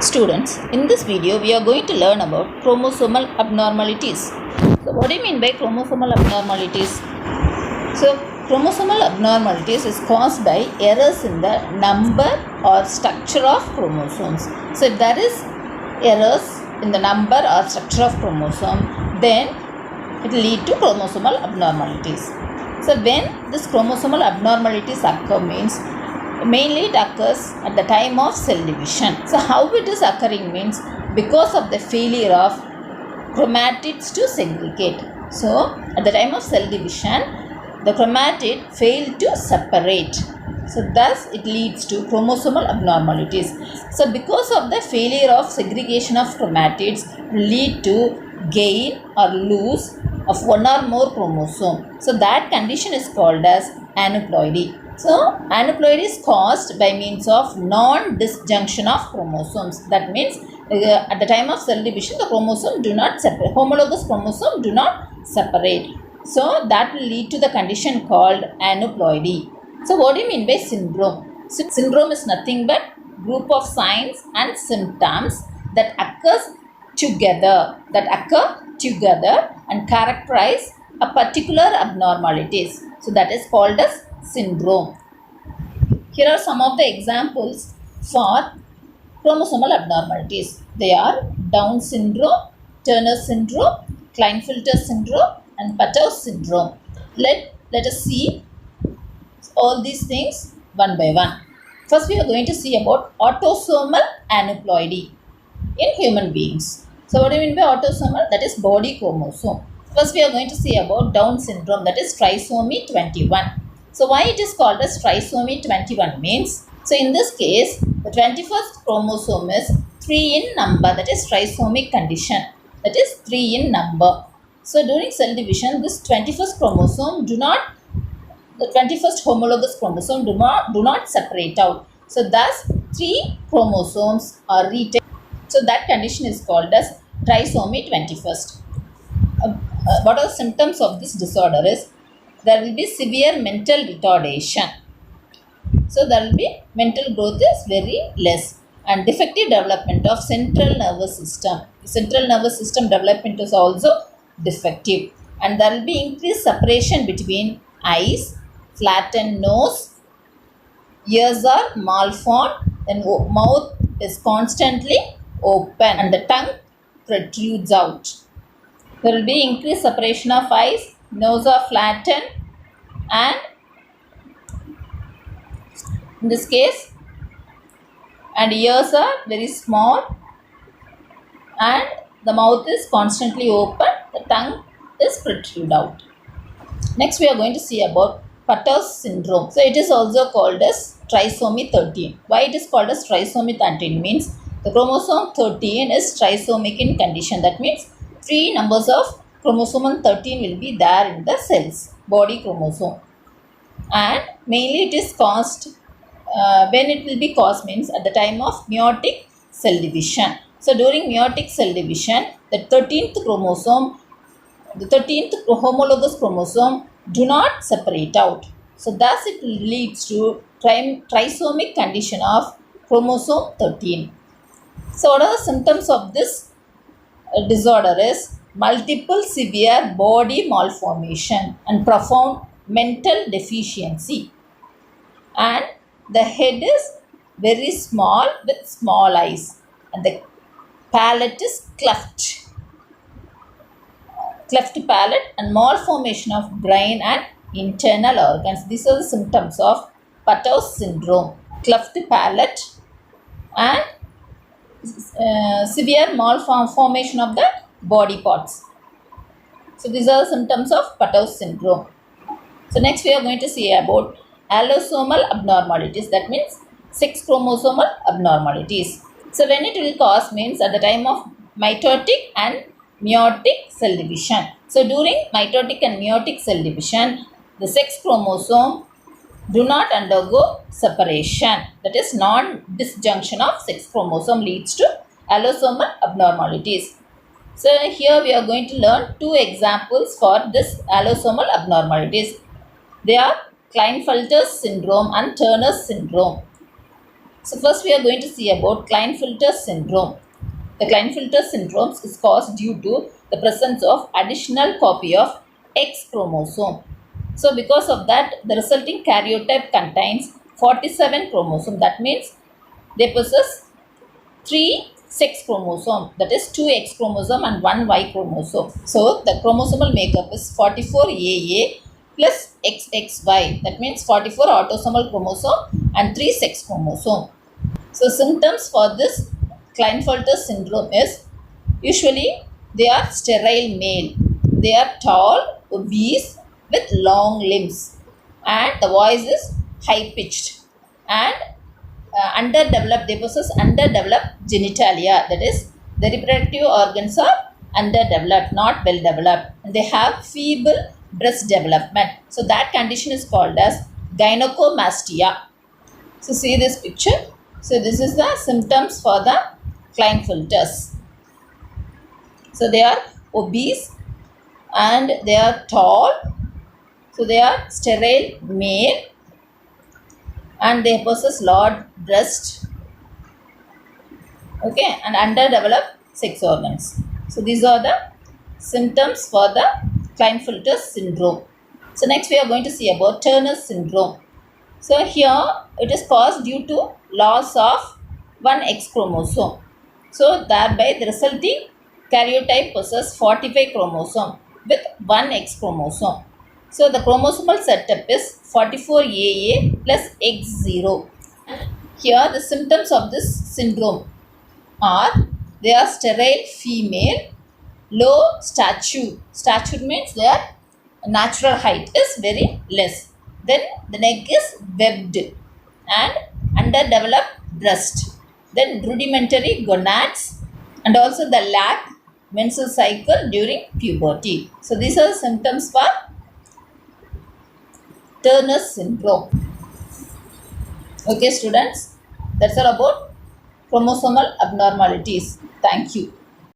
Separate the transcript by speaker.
Speaker 1: Students, in this video we are going to learn about chromosomal abnormalities. So what do you mean by chromosomal abnormalities? So chromosomal abnormalities is caused by errors in the number or structure of chromosomes. So if there is errors in the number or structure of chromosome, then it will lead to chromosomal abnormalities. So when this chromosomal abnormalities occur means mainly it occurs at the time of cell division. So how it is occurring means because of the failure of chromatids to segregate. So at the time of cell division, the chromatid failed to separate. So thus it leads to chromosomal abnormalities. So because of the failure of segregation of chromatids lead to gain or loss of one or more chromosome. So that condition is called as aneuploidy. So, aneuploidy is caused by means of non-disjunction of chromosomes. That means at the time of cell division, the chromosome do not separate. Homologous chromosome do not separate. So, that will lead to the condition called aneuploidy. So, what do you mean by syndrome? Syndrome is nothing but group of signs and symptoms that occur together and characterize a particular abnormalities. So, that is called as syndrome. Here are some of the examples for chromosomal abnormalities. They are Down syndrome, Turner syndrome, Klinefelter syndrome and Patau's syndrome. Let us see all these things one by one. First we are going to see about autosomal aneuploidy in human beings. So what do you mean by autosomal? That is body chromosome. First we are going to see about Down syndrome, that is trisomy 21. So why it is called as trisomy 21 means, so in this case the 21st chromosome is 3 in number, that is trisomic condition, that is 3 in number. So during cell division this 21st chromosome the 21st homologous chromosome do not separate out. So thus 3 chromosomes are retained. So that condition is called as trisomy 21st. What are the symptoms of this disorder is, there will be severe mental retardation. So there will be mental growth is very less and defective development of central nervous system. Central nervous system development is also defective, and there will be increased separation between eyes, flattened nose, ears are malformed, then mouth is constantly open and the tongue protrudes out. There will be increased separation of eyes, nose are flattened, and in this case, and ears are very small, and the mouth is constantly open, the tongue is protrude out. Next we are going to see about Patau's syndrome. So it is also called as trisomy 13. Why it is called as trisomy 13 means the chromosome 13 is trisomic in condition. That means 3 numbers of chromosome 13 will be there in the cells, body chromosome, and mainly it is caused when it will be caused means at the time of meiotic cell division. So during meiotic cell division, the 13th chromosome, the 13th homologous chromosome do not separate out. So thus it leads to trisomic condition of chromosome 13. So what are the symptoms of this disorder is multiple severe body malformation and profound mental deficiency, and the head is very small with small eyes and the palate is cleft palate and malformation of brain and internal organs. These are the symptoms of Patau's syndrome: cleft palate and severe malformation of the body parts. So these are the symptoms of Patau's syndrome. So next we are going to see about allosomal abnormalities, that means 6 chromosomal abnormalities. So when it will cause means at the time of mitotic and meiotic cell division. So during mitotic and meiotic cell division, the 6 chromosome do not undergo separation, that is non-disjunction of 6 chromosome leads to allosomal abnormalities. So here we are going to learn 2 examples for this allosomal abnormalities. They are Klinefelter syndrome and Turner syndrome. So first we are going to see about Klinefelter syndrome. The Klinefelter syndrome is caused due to the presence of additional copy of X chromosome. So because of that, the resulting karyotype contains 47 chromosome. That means they possess 3 sex chromosome, that is 2 X chromosome and 1 Y chromosome. So the chromosomal makeup is 44 AA plus XXY. That means 44 autosomal chromosome and 3 sex chromosome. So symptoms for this Klinefelter syndrome is usually they are sterile male. They are tall, obese with long limbs and the voice is high pitched and underdeveloped. They possess underdeveloped genitalia. That is, the reproductive organs are underdeveloped, not well developed. And they have feeble breast development. So that condition is called as gynecomastia. So see this picture. So this is the symptoms for the Klinefelters. So they are obese and they are tall. So they are sterile male and they possess large breast, okay, and underdeveloped sex organs. So these are the symptoms for the Klinefelter syndrome. So next we are going to see about Turner syndrome. So here it is caused due to loss of one X chromosome. So thereby the resulting karyotype possesses 45 chromosome with one X chromosome. So the chromosomal setup is 44AA plus X0. Here the symptoms of this syndrome are they are sterile female, low stature. Stature means their natural height is very less. Then the neck is webbed and underdeveloped breast. Then rudimentary gonads and also the lack menstrual cycle during puberty. So these are the symptoms for Turner syndrome. Okay students, that's all about chromosomal abnormalities. Thank you.